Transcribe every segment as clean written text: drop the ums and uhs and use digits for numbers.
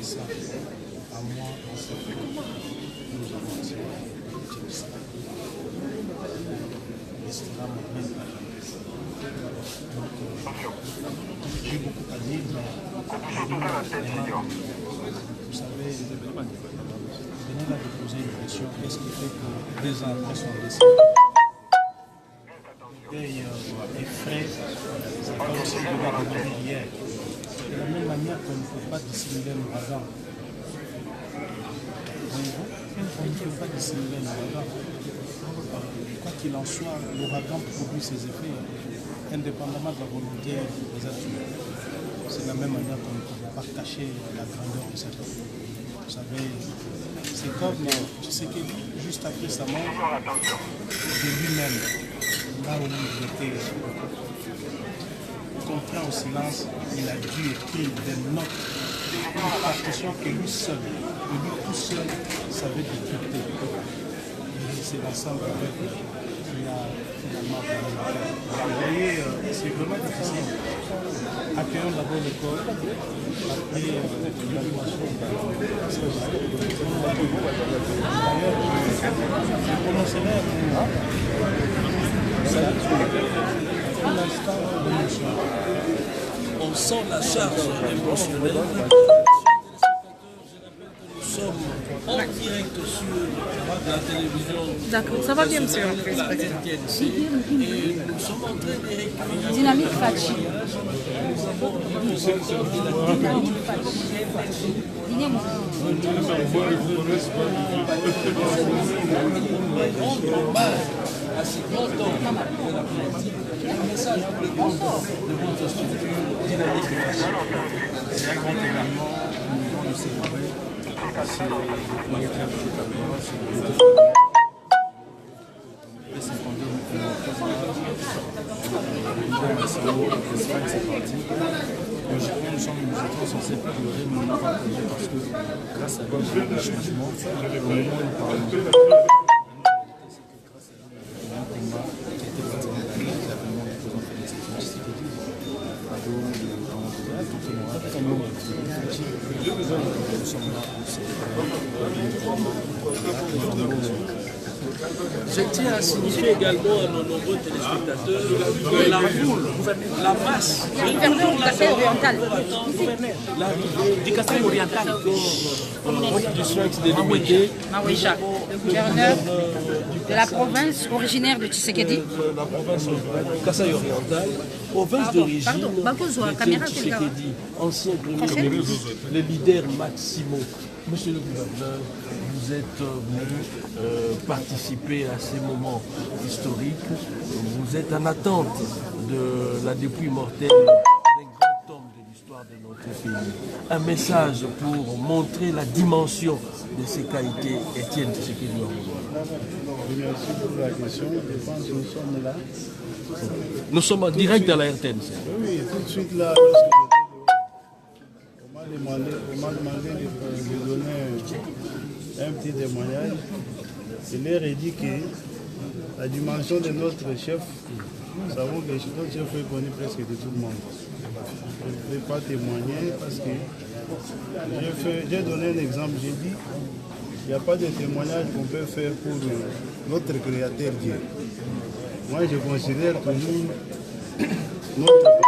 ça à moi, en ce fait, nous avons tiré ça. Et cela m'a bien parlé. Donc, j'ai beaucoup à dire, mais vous savez, venez là de poser une question, qu'est-ce qui fait que 2 ans après son décès, les frais, c'est comme si je l'avais demandé hier. De la même manière qu'on ne peut pas dissimuler l'ouragan. Voyez-vous, on ne peut pas dissimuler l'ouragan. Quoi qu'il en soit, l'ouragan produit ses effets, indépendamment de la volonté des êtres humains. C'est de la même manière qu'on ne peut pas cacher la grandeur de cet homme. Vous savez, c'est comme Tshisekedi, juste après sa mort, de lui-même, là où il était contraint au silence, il a dû écrire des notes, une partition que lui seul, tout seul, savait décrypter. Et c'est l'ensemble qui a finalement donné la paix. Vous voyez, c'est vraiment difficile. Accueillons d'abord l'école, après l'évaluation. D'ailleurs, je prononcerai pour l'instant l'émotion. On sent la charge émotionnelle. Nous sommes en direct sur la télévision. D'accord, ça va bien, monsieur. La RTNC, et nous sommes en train de récupérer Dynamique Fachi. à ces grands hommes de la politique un message pour les grands hommes de votre structure dynamique et facile. C'est un grand événement, nous devons le célébrer. C'est le premier club de Cameroun, c'est le nous sommes censés pleurer, mais nous n'avons pas pleuré parce que grâce à lui, il y a eu des changements. Au moment où nous parlons, Je tiens à signifier également à nos nombreux téléspectateurs que la foule, la masse, Le gouverneur du Kassai oriental. du Kassai oriental, du SREX délimité, Maouécha, le gouverneur de la province originaire de Tshisekedi. la province Kassai oriental, province d'origine de Tshisekedi, ancien premier ministre, le leader Maximo. Monsieur le gouverneur, vous êtes venu participer à ces moments historiques. Vous êtes en attente de la dépouille mortelle d'un grand homme de l'histoire de notre pays. Un message pour montrer la dimension de ce qu'a été Étienne Tshisekedi Wambouillet. merci pour la question. Je pense que nous sommes là. Nous sommes en direct à la RTNC. Oui, tout de suite là, lorsque on m'a demandé de donner un petit témoignage. Il leur a dit que la dimension de notre chef, nous savons que notre chef est connu presque de tout le monde. Je ne vais pas témoigner parce que j'ai donné un exemple. J'ai dit il n'y a pas de témoignage qu'on peut faire pour notre créateur Dieu. Moi, je considère toujours notre papa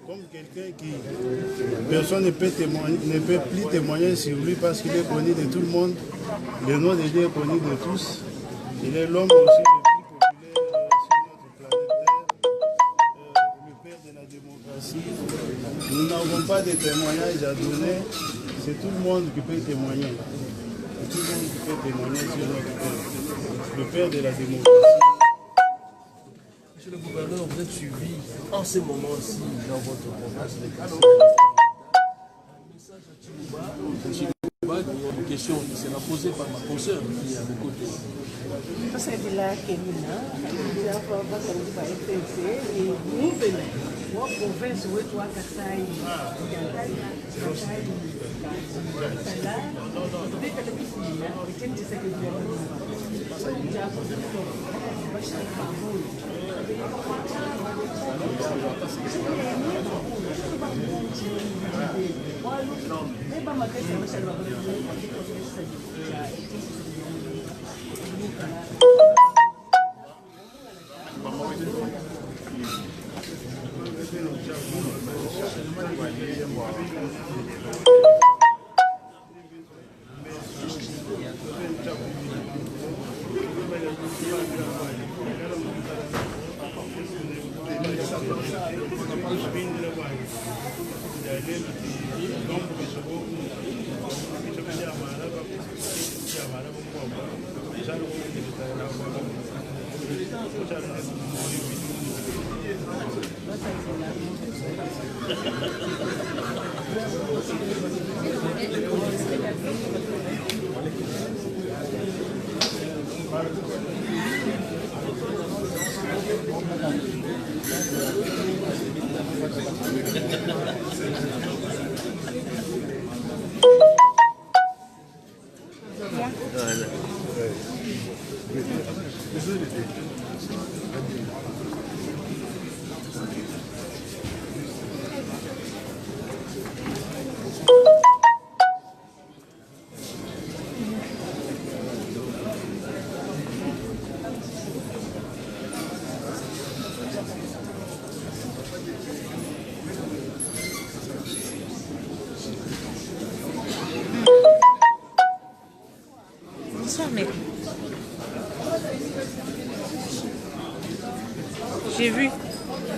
comme quelqu'un qui, personne ne peut plus témoigner sur lui parce qu'il est connu de tout le monde. Le nom de Dieu est connu de tous. Il est l'homme aussi le plus populaire sur notre planète Terre, le père de la démocratie. Nous n'avons pas de témoignages à donner. C'est tout le monde qui peut témoigner. C'est tout le monde qui peut témoigner sur notre père, le père de la démocratie. Monsieur le gouverneur, vous êtes suivi en ce moment-ci dans votre province de Kassai. Un message à Chilouba. Une question qui sera posée par ma consoeur qui est à mes côtés. Sasa hivi la Kenya hapa bakarudi ba FTC ni venez wa province wetu wa Kasai Oriental Kasai Kala ndio kile kisia kitendo cha kujua sasa hivi hapo basi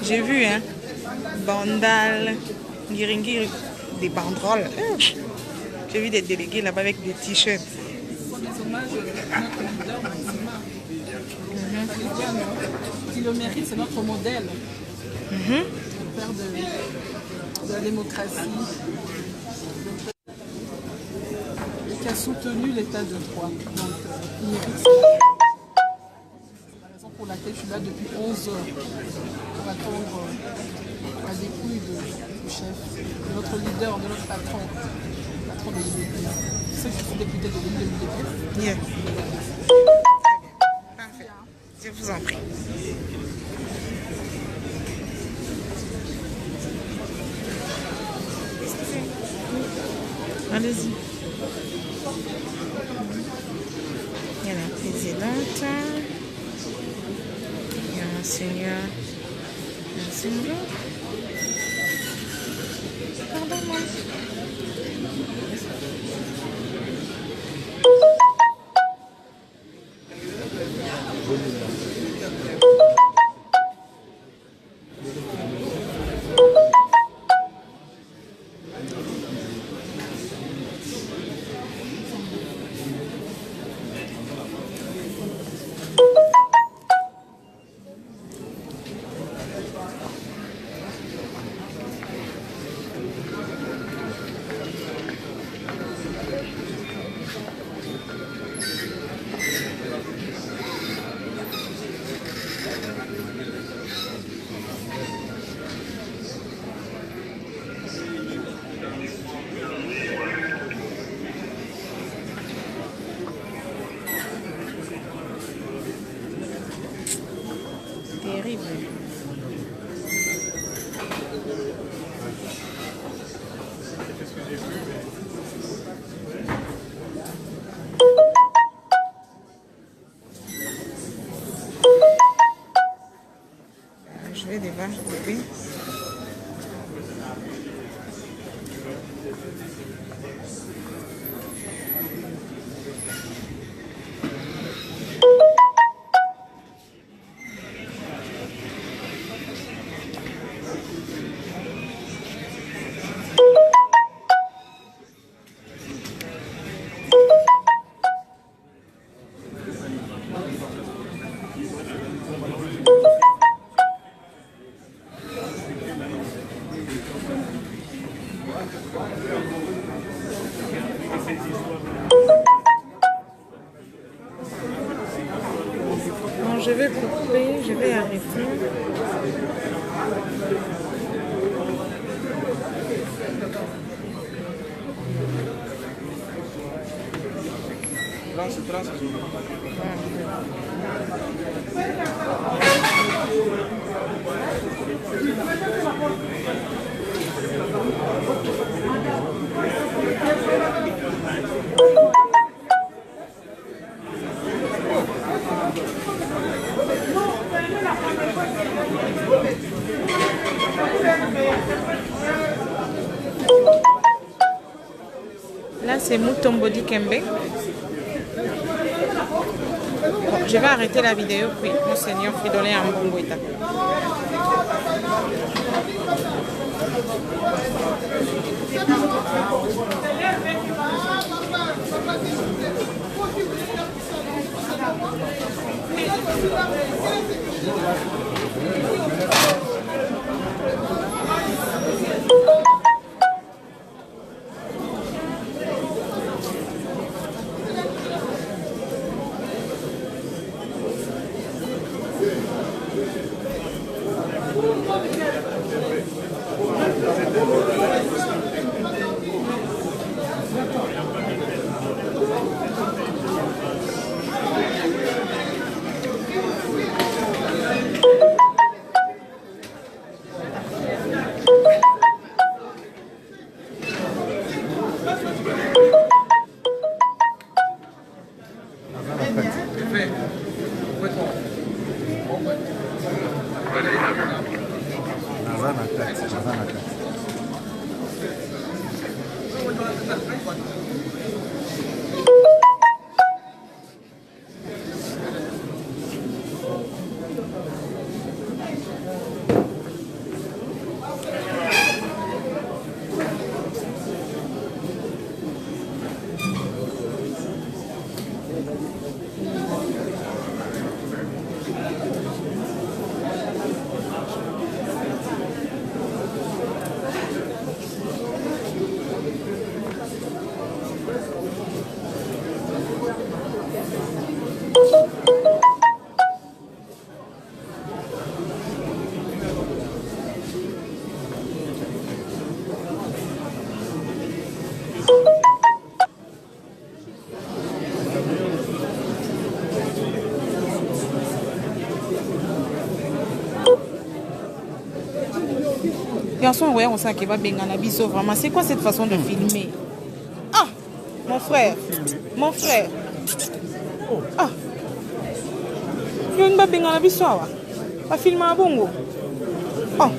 J'ai vu, hein, Bandal, Ngiringiri, des banderoles. J'ai vu des délégués là-bas avec des t-shirts. Qui le mérite, c'est notre modèle. Le père de la démocratie. Qui a soutenu l'état de droit. Donc, il mérite ça. C'est la raison pour laquelle je suis là depuis 11 heures. Pour attendre la dépouille du chef, de notre leader, de notre patron de l'UDPS. Je sais que je suis député de l'UDPS. Yeah. Parfait. Je vous en prie. Allez-y. Il y a la présidente. Il y a un seigneur. Pardon-moi. Terrible. Je vais devoir couper. Bon, je vais couper, je vais arrêter. Là, c'est Mutombodi Kembe. Bon, je vais arrêter la vidéo, puis Monseigneur Fridolin Ambongoïta. Garçon, ouais, on sait qu'il va bien en abisso, vraiment. C'est quoi cette façon de filmer? Ah, mon frère. Mon frère. Ah. Il y a une bien en abisso, va filmer à bongo. Oh.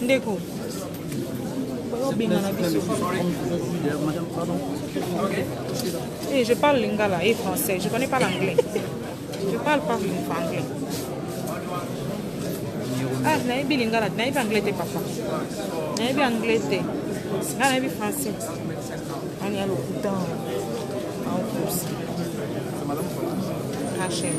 Ndeko. Madame, pardon. Et je parle lingala et français, je ne connais pas l'anglais. Je parle pas anglais. Ah, je n'ai pas lingala, je n'ai pas anglais, papa. Je n'ai pas anglais, je n'ai pas français. On y a le bouton en plus. Rachel.